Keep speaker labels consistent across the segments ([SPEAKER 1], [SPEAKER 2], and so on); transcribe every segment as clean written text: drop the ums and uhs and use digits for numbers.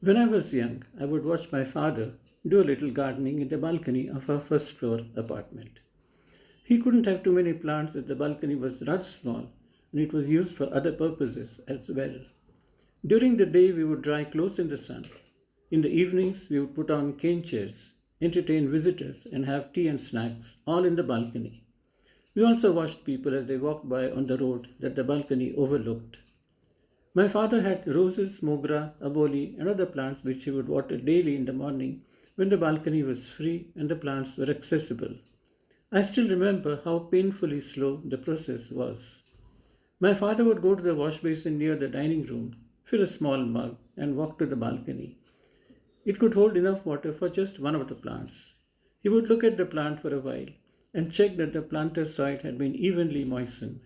[SPEAKER 1] When I was young, I would watch my father do a little gardening in the balcony of our first floor apartment. He couldn't have too many plants as the balcony was rather small and it was used for other purposes as well. During the day, we would dry clothes in the sun. In the evenings, we would put on cane chairs, entertain visitors, and have tea and snacks, all in the balcony. We also watched people as they walked by on the road that the balcony overlooked. My father had roses, mogra, aboli, and other plants which he would water daily in the morning when the balcony was free and the plants were accessible. I still remember how painfully slow the process was. My father would go to the wash basin near the dining room, fill a small mug, and walk to the balcony. It could hold enough water for just one of the plants. He would look at the plant for a while and check that the planter's soil had been evenly moistened.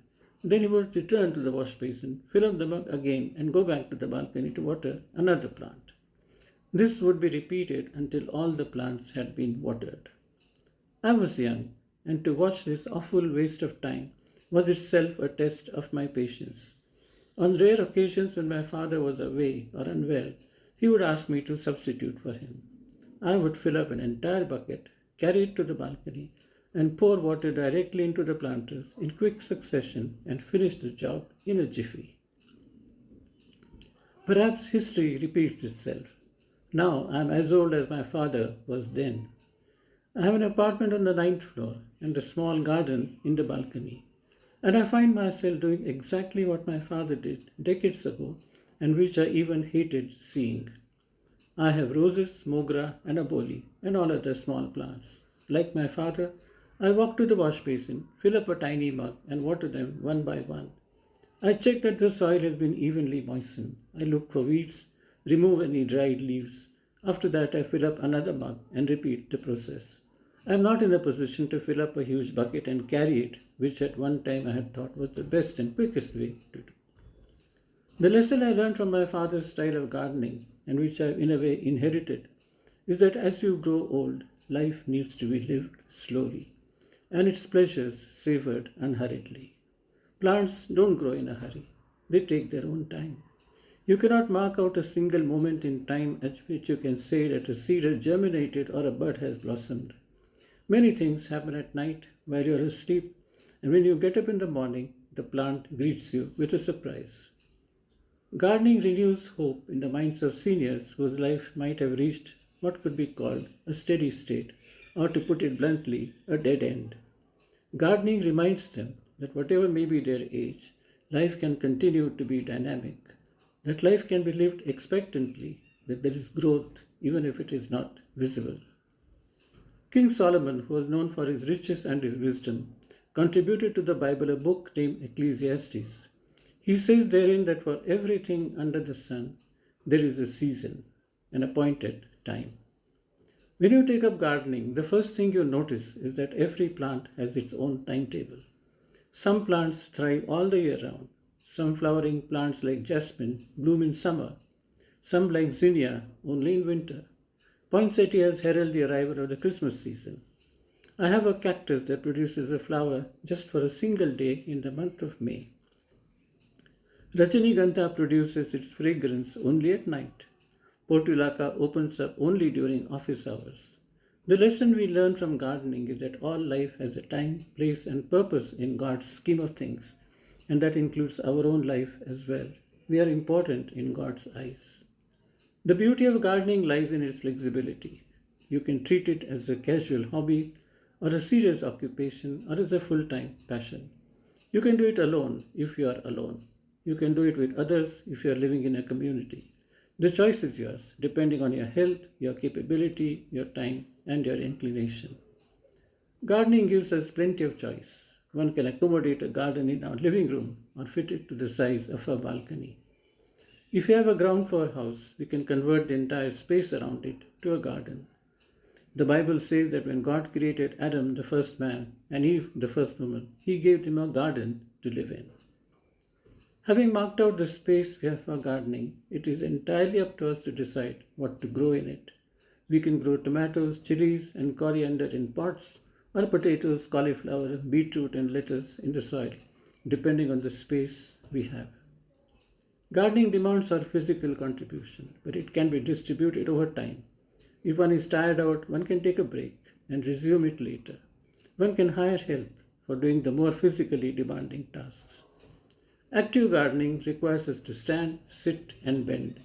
[SPEAKER 1] Then he would return to the wash basin, fill up the mug again, and go back to the balcony to water another plant. This would be repeated until all the plants had been watered. I was young, and to watch this awful waste of time was itself a test of my patience. On rare occasions when my father was away or unwell, he would ask me to substitute for him. I would fill up an entire bucket, carry it to the balcony, and pour water directly into the planters in quick succession and finish the job in a jiffy. Perhaps history repeats itself. Now I am as old as my father was then. I have an apartment on the ninth floor and a small garden in the balcony. And I find myself doing exactly what my father did decades ago and which I even hated seeing. I have roses, mogra, and aboli, and all other small plants. Like my father, I walk to the wash basin, fill up a tiny mug, and water them one by one. I check that the soil has been evenly moistened. I look for weeds, remove any dried leaves. After that, I fill up another mug and repeat the process. I am not in a position to fill up a huge bucket and carry it, which at one time I had thought was the best and quickest way to do. The lesson I learned from my father's style of gardening, and which I in a way inherited, is that as you grow old, life needs to be lived slowly, and its pleasures savored unhurriedly. Plants don't grow in a hurry, they take their own time. You cannot mark out a single moment in time at which you can say that a seed has germinated or a bud has blossomed. Many things happen at night while you are asleep, and when you get up in the morning, the plant greets you with a surprise. Gardening renews hope in the minds of seniors whose life might have reached what could be called a steady state, or to put it bluntly, a dead end. Gardening reminds them that whatever may be their age, life can continue to be dynamic, that life can be lived expectantly, that there is growth even if it is not visible. King Solomon, who was known for his riches and his wisdom, contributed to the Bible a book named Ecclesiastes. He says therein that for everything under the sun, there is a season, an appointed time. When you take up gardening, the first thing you notice is that every plant has its own timetable. Some plants thrive all the year round. Some flowering plants like jasmine bloom in summer. Some like zinnia only in winter. Poinsettias herald the arrival of the Christmas season. I have a cactus that produces a flower just for a single day in the month of May. Rajanigatha produces its fragrance only at night. Portulaca opens up only during office hours. The lesson we learn from gardening is that all life has a time, place, and purpose in God's scheme of things, and that includes our own life as well. We are important in God's eyes. The beauty of gardening lies in its flexibility. You can treat it as a casual hobby, or a serious occupation, or as a full-time passion. You can do it alone if you are alone. You can do it with others if you are living in a community. The choice is yours, depending on your health, your capability, your time, and your inclination. Gardening gives us plenty of choice. One can accommodate a garden in our living room or fit it to the size of our balcony. If you have a ground floor house, we can convert the entire space around it to a garden. The Bible says that when God created Adam, the first man, and Eve, the first woman, he gave them a garden to live in. Having marked out the space we have for gardening, it is entirely up to us to decide what to grow in it. We can grow tomatoes, chilies, and coriander in pots, or potatoes, cauliflower, beetroot, and lettuce in the soil, depending on the space we have. Gardening demands our physical contribution, but it can be distributed over time. If one is tired out, one can take a break and resume it later. One can hire help for doing the more physically demanding tasks. Active gardening requires us to stand, sit, and bend.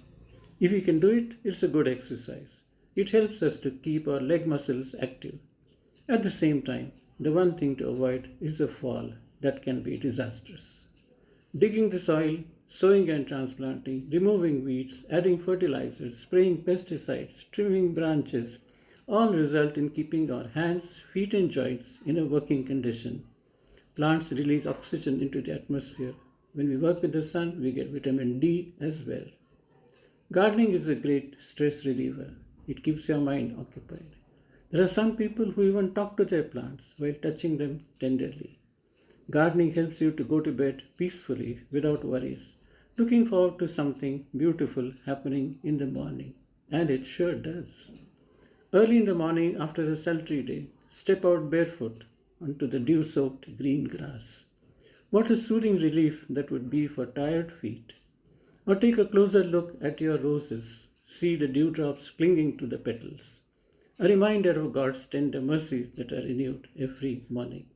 [SPEAKER 1] If we can do it, it's a good exercise. It helps us to keep our leg muscles active. At the same time, the one thing to avoid is a fall that can be disastrous. Digging the soil, sowing and transplanting, removing weeds, adding fertilizers, spraying pesticides, trimming branches all result in keeping our hands, feet, and joints in a working condition. Plants release oxygen into the atmosphere. When we work with the sun, we get vitamin D as well. Gardening is a great stress reliever. It keeps your mind occupied. There are some people who even talk to their plants while touching them tenderly. Gardening helps you to go to bed peacefully without worries, looking forward to something beautiful happening in the morning. And it sure does. Early in the morning after a sultry day, step out barefoot onto the dew-soaked green grass. What a soothing relief that would be for tired feet. Or take a closer look at your roses. See the dewdrops clinging to the petals. A reminder of God's tender mercies that are renewed every morning.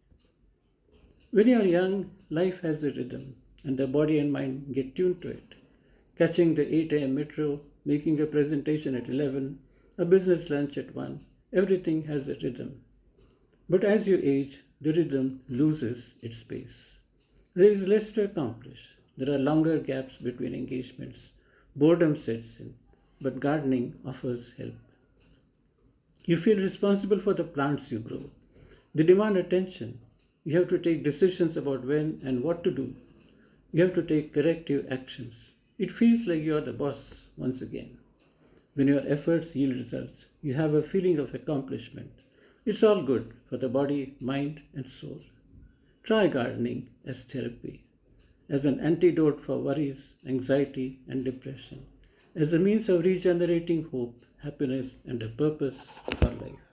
[SPEAKER 1] When you are young, life has a rhythm, and the body and mind get tuned to it. Catching the 8 a.m. metro, making a presentation at 11, a business lunch at 1, everything has a rhythm. But as you age, the rhythm loses its pace. There is less to accomplish. There are longer gaps between engagements. Boredom sets in, but gardening offers help. You feel responsible for the plants you grow. They demand attention. You have to take decisions about when and what to do. You have to take corrective actions. It feels like you are the boss once again. When your efforts yield results, you have a feeling of accomplishment. It's all good for the body, mind, and soul. Try gardening as therapy, as an antidote for worries, anxiety, and depression, as a means of regenerating hope, happiness, and a purpose for life.